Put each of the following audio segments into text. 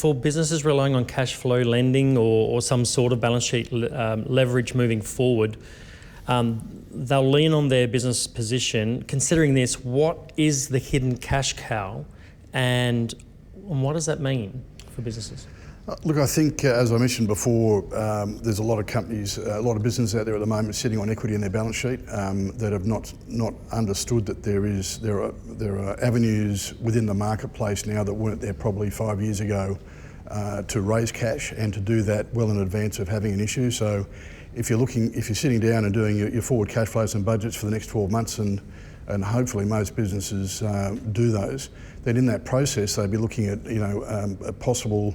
for businesses relying on cash flow lending or some sort of balance sheet leverage moving forward, they'll lean on their business position. Considering this, what is the hidden cash cow and what does that mean for businesses? Look, I think, as I mentioned before, there's a lot of companies, a lot of businesses out there at the moment sitting on equity in their balance sheet that have not understood that there are avenues within the marketplace now that weren't there probably 5 years ago to raise cash and to do that well in advance of having an issue. So if you're sitting down and doing your forward cash flows and budgets for the next 12 months and hopefully most businesses do those, then in that process they'd be looking at a possible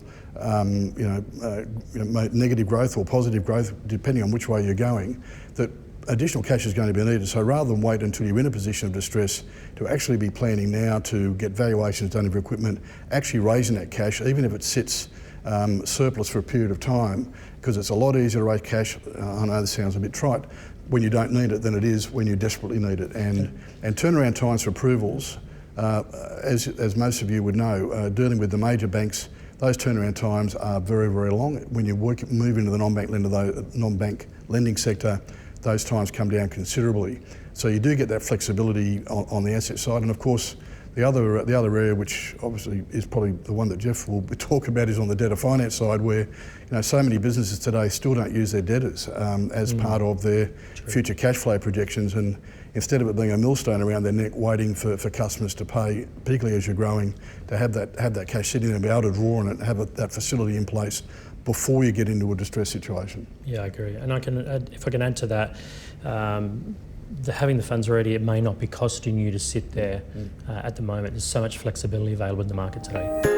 negative growth or positive growth, depending on which way you're going, that additional cash is going to be needed. So rather than wait until you're in a position of distress, to actually be planning now to get valuations done of your equipment, actually raising that cash, even if it sits surplus for a period of time, because it's a lot easier to raise cash, I know this sounds a bit trite, when you don't need it than it is when you desperately need it. And turnaround times for approvals, as most of you would know, dealing with the major banks, those turnaround times are very, very long. When you move into the non-bank lending sector, those times come down considerably. So you do get that flexibility on the asset side. And of course, the other area, which obviously is probably the one that Jeff will talk about, is on the debtor finance side, where so many businesses today still don't use their debtors as part of their future cash flow projections. And instead of it being a millstone around their neck waiting for customers to pay, particularly as you're growing, to have that cash sitting there and be able to draw on it and have that facility in place before you get into a distress situation. Yeah, I agree. And if I can add to that, having the funds ready, it may not be costing you to sit there at the moment. There's so much flexibility available in the market today.